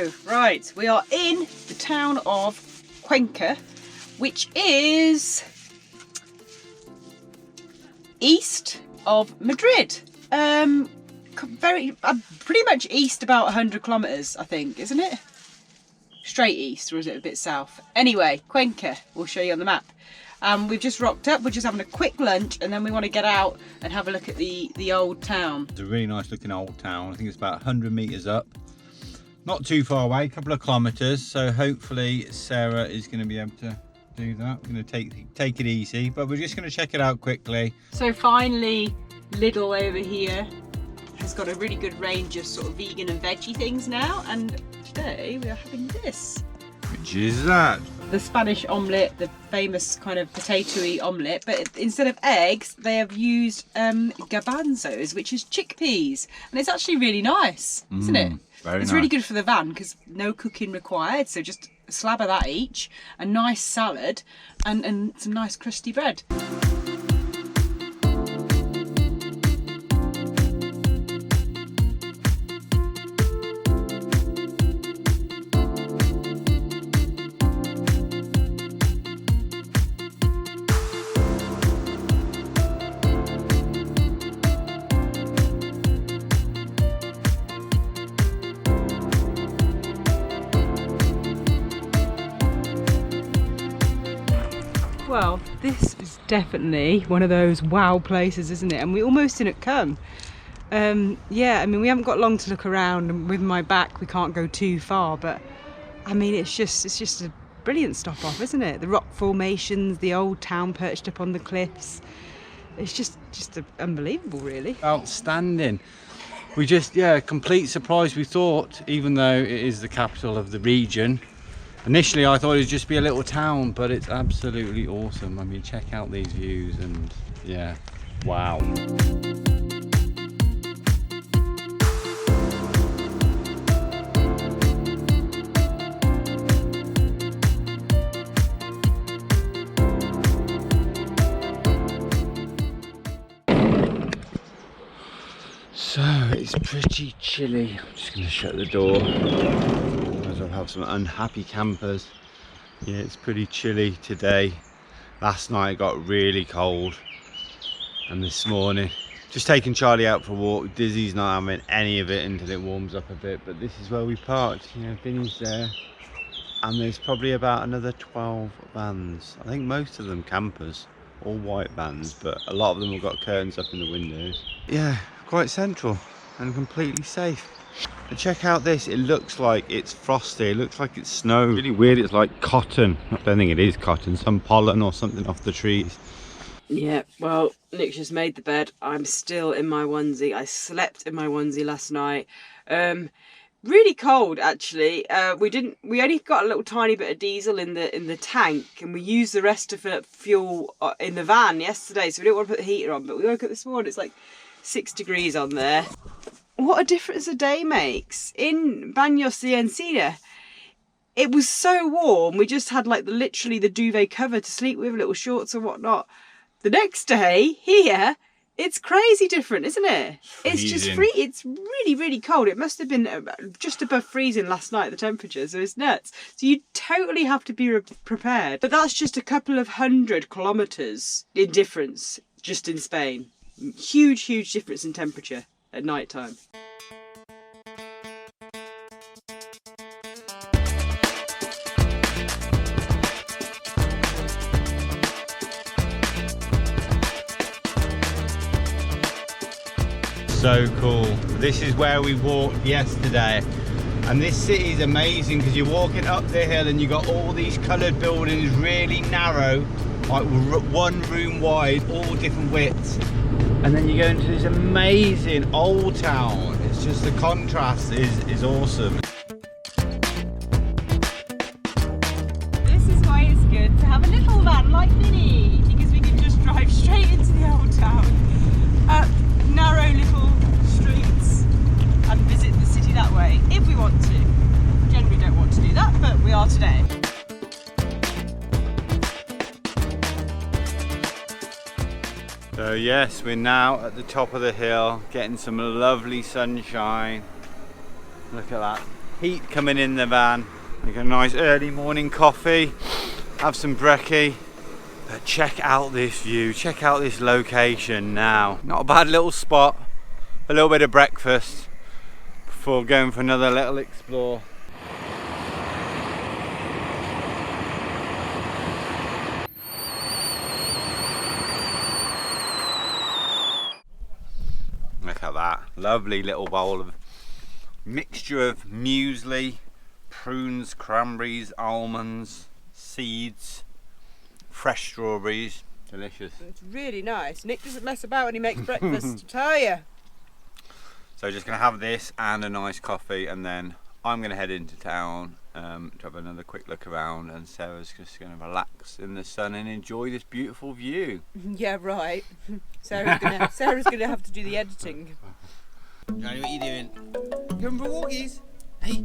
So, right, we are in the town of Cuenca, which is east of Madrid. Pretty much east about 100 kilometres, I think, isn't it? Straight east, or is it a bit south? Anyway, Cuenca, we'll show you on the map. We've just rocked up, we're just having a quick lunch, and then we want to get out and have a look at the old town. It's a really nice looking old town. I think it's about 100 metres up. Not too far away, a couple of kilometres, so hopefully Sarah is going to be able to do that. We're going to take it easy, but we're just going to check it out quickly. So finally, Lidl over here has got a really good range of sort of vegan and veggie things now, and today we are having this. Which is that? The Spanish omelette, the famous kind of potato-y omelette, but instead of eggs, they have used garbanzos, which is chickpeas, and it's actually really nice, isn't it? Very it's nice. really good for the van because no cooking required, so just a slab of that each, a nice salad, and some nice crusty bread. Well, this is definitely one of those wow places, isn't it? And we almost didn't come. Yeah, I mean, we haven't got long to look around, and with my back we can't go too far, but I mean, it's just a brilliant stop off, isn't it? The rock formations, the old town perched up on the cliffs. It's just unbelievable, really. Outstanding. We just, yeah, complete surprise, we thought, even though it is the capital of the region. Initially I thought it would just be a little town, but it's absolutely awesome. I mean, check out these views and yeah, wow. So it's pretty chilly. I'm just going to shut the door. I'll have some unhappy campers. Yeah, it's pretty chilly today. Last night it got really cold, and this morning just taking Charlie out for a walk. Dizzy's not having any of it until it warms up a bit, but this is where we parked. You know, Vinny's there, and there's probably about another 12 vans. I think most of them campers, all white vans, but a lot of them have got curtains up in the windows. Yeah, quite central and completely safe. And check out this, it looks like it's frosty, it looks like it's snow. Really weird, it's like cotton. I don't think it is cotton, some pollen or something off the trees. Yeah, well, Nick's just made the bed. I'm still in my onesie. I slept in my onesie last night. Really cold, actually. We only got a little tiny bit of diesel in the tank, and we used the rest to fill up fuel in the van yesterday, so we didn't want to put the heater on, but we woke up this morning, it's like 6 degrees on there. What a difference a day makes. In Baños de Encina, it was so warm, we just had like literally the duvet cover to sleep with, little shorts and whatnot. The next day, here, it's crazy different, isn't it? It's just it's really, really cold. It must have been just above freezing last night, the temperature, so it's nuts. So you totally have to be prepared. But that's just a couple of 100 kilometres in difference, just in Spain. Huge, huge difference in temperature at night time. So cool. This is where we walked yesterday, and this city is amazing because you're walking up the hill and you've got all these coloured buildings, really narrow, like 1 room wide, all different widths. And then you go into this amazing old town. It's just the contrast is awesome. This is why it's good to have a little van like Vinny, because we can just drive straight into the old town, up narrow little streets, and visit the city that way, if we want to. Generally don't want to do that, but we are today. So yes, we're now at the top of the hill, getting some lovely sunshine. Look at that heat coming in the van. Make a nice early morning coffee, have some brekkie. But check out this view, check out this location now. Not a bad little spot, a little bit of breakfast before going for another little explore. Look at that, lovely little bowl of mixture of muesli, prunes, cranberries, almonds, seeds, fresh strawberries, delicious. It's really nice. Nick doesn't mess about when he makes breakfast, I tell you. So just gonna have this and a nice coffee, and then I'm gonna head into town to have another quick look around, and Sarah's just gonna relax in the sun and enjoy this beautiful view. Yeah, right. Sarah's gonna have to do the editing. Johnny, what are you doing? Coming for walkies? Hey,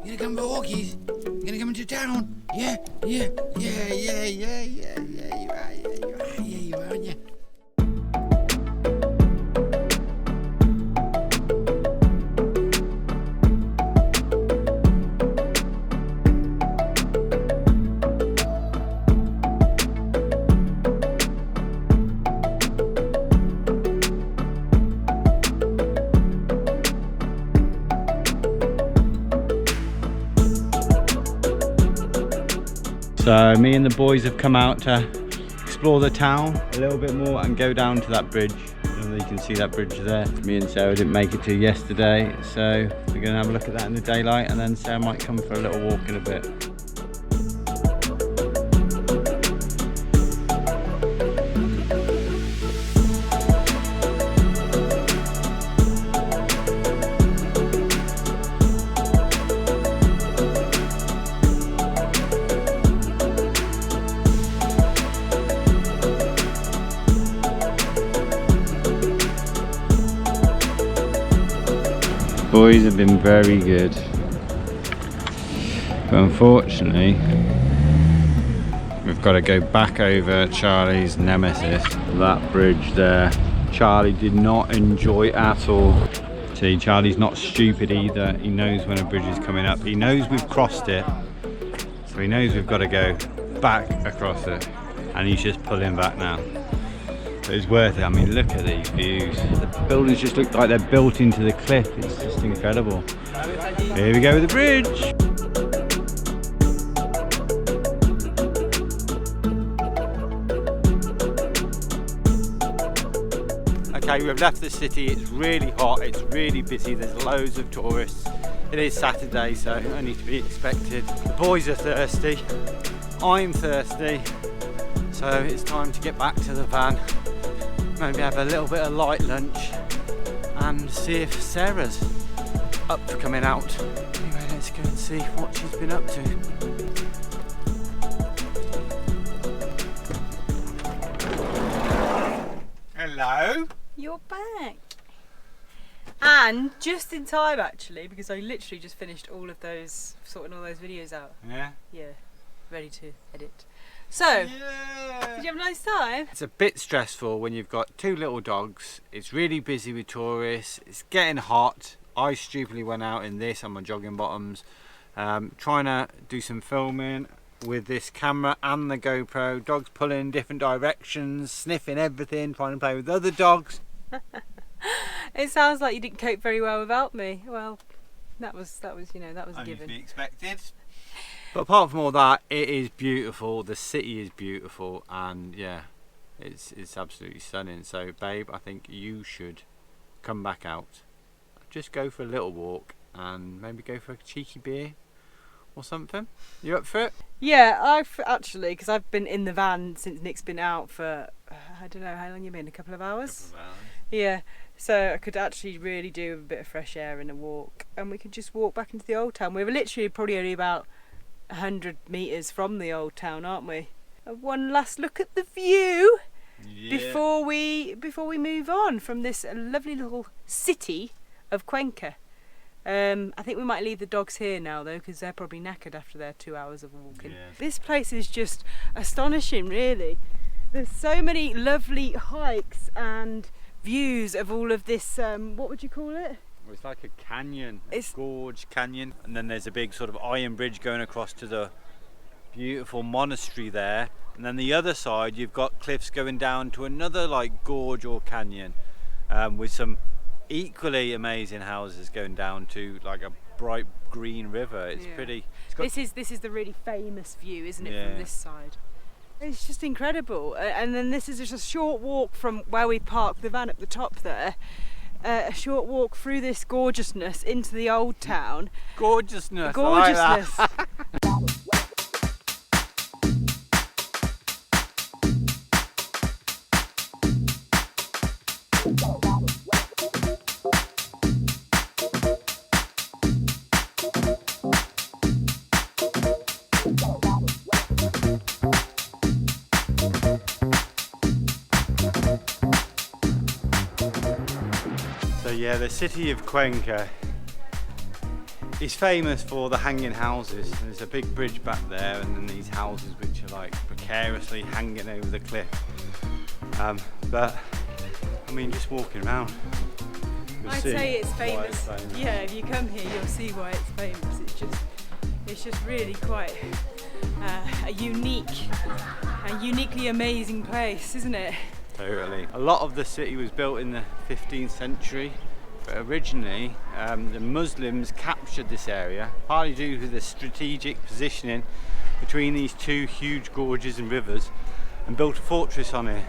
you gonna come for walkies? You gonna come into town? Yeah, you are, aren't you? So me and the boys have come out to explore the town a little bit more and go down to that bridge. I don't know if you can see that bridge there. Me and Sarah didn't make it to yesterday, so we're going to have a look at that in the daylight, and then Sarah might come for a little walk in a bit. Boys have been very good, but unfortunately we've got to go back over Charlie's nemesis, that bridge there. Charlie did not enjoy at all. See, Charlie's not stupid either. He knows when a bridge is coming up. He knows we've crossed it, so he knows we've got to go back across it, and he's just pulling back now. But it's worth it. I mean, look at these views. The buildings just look like they're built into the cliff. It's just incredible. Here we go with the bridge. Okay, we've left the city. It's really hot. It's really busy. There's loads of tourists. It is Saturday, so only to be expected. The boys are thirsty. I'm thirsty. So it's time to get back to the van. Maybe have a little bit of light lunch and see if Sarah's up for coming out. Anyway, let's go and see what she's been up to. Hello? You're back. And just in time, actually, because I literally just finished sorting all those videos out. Yeah? Yeah, ready to edit. So, did you have a nice time? It's a bit stressful when you've got two little dogs. It's really busy with tourists. It's getting hot. I stupidly went out in this on my jogging bottoms, trying to do some filming with this camera and the GoPro. Dogs pulling in different directions, sniffing everything, trying to play with other dogs. It sounds like you didn't cope very well without me. Well, that was a given. Only to be expected. But apart from all that, it is beautiful. The city is beautiful, and yeah, it's absolutely stunning. So, babe, I think you should come back out. Just go for a little walk and maybe go for a cheeky beer or something. You up for it? Yeah, I've actually, because I've been in the van since Nick's been out for I don't know how long you been. A couple of hours. Yeah. So I could actually really do a bit of fresh air and a walk, and we could just walk back into the old town. We were literally probably only about 100 metres from the old town, aren't we? One last look at the view before we move on from this lovely little city of Cuenca. I think we might leave the dogs here now though, because they're probably knackered after their 2 hours of walking. This place is just astonishing, really. There's so many lovely hikes and views of all of this, what would you call it? It's like a canyon, It's- a gorge canyon, and then there's a big sort of iron bridge going across to the beautiful monastery there, and then the other side you've got cliffs going down to another like gorge or canyon, with some equally amazing houses going down to like a bright green river. It's pretty. It's got, this is the really famous view, isn't it, Yeah. from this side? It's just incredible. And then this is just a short walk from where we parked the van at the top there. A short walk through this gorgeousness into the old town. gorgeousness. I like that. Gorgeousness. So yeah, the city of Cuenca is famous for the hanging houses. There's a big bridge back there, and then these houses which are like precariously hanging over the cliff. But I mean, just walking around, you'll I'd see say it's why famous. Yeah, if you come here, you'll see why it's famous. It's just really quite a uniquely amazing place, isn't it? Totally. A lot of the city was built in the 15th century, but originally the Muslims captured this area, partly due to the strategic positioning between these two huge gorges and rivers, and built a fortress on it,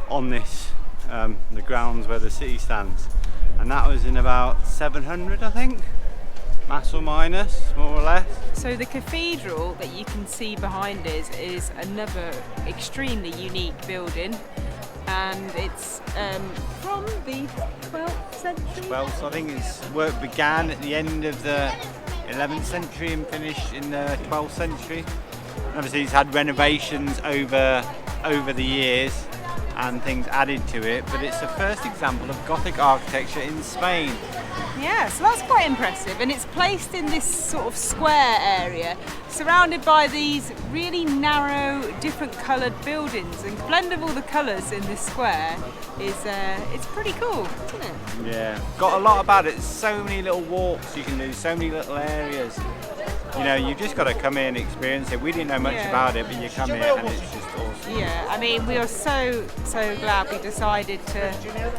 on this, the grounds where the city stands. And that was in about 700, I think, plus or minus, more or less. So the cathedral that you can see behind us is another extremely unique building, and it's from the 12th century. Well, so I think its work began at the end of the 11th century and finished in the 12th century. And obviously it's had renovations over the years and things added to it, but it's the first example of Gothic architecture in Spain. Yeah, so that's quite impressive, and it's placed in this sort of square area, surrounded by these really narrow, different coloured buildings, and the blend of all the colours in this square is it's pretty cool, isn't it? Yeah, got a lot about it. So many little walks you can do, so many little areas. You know, you just got to come in and experience it. We didn't know much about it, but you come here and it's just awesome. Yeah, I mean, we are so glad we decided to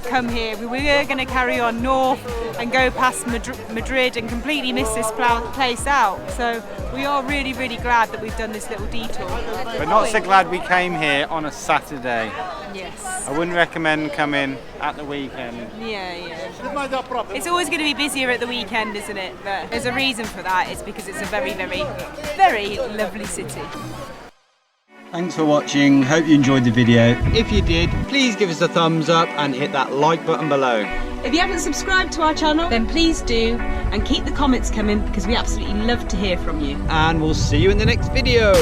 come here. We were going to carry on north and go past Madrid and completely miss this place out. So we are really glad that we've done this little detour. But not so glad we came here on a Saturday. Yes. I wouldn't recommend coming at the weekend. Yeah. It's always going to be busier at the weekend, isn't it? But there's a reason for that. It's because it's a very lovely city. Thanks for watching, hope you enjoyed the video. If you did, please give us a thumbs up and hit that like button below. If you haven't subscribed to our channel, then please do, and keep the comments coming because we absolutely love to hear from you. And we'll see you in the next video.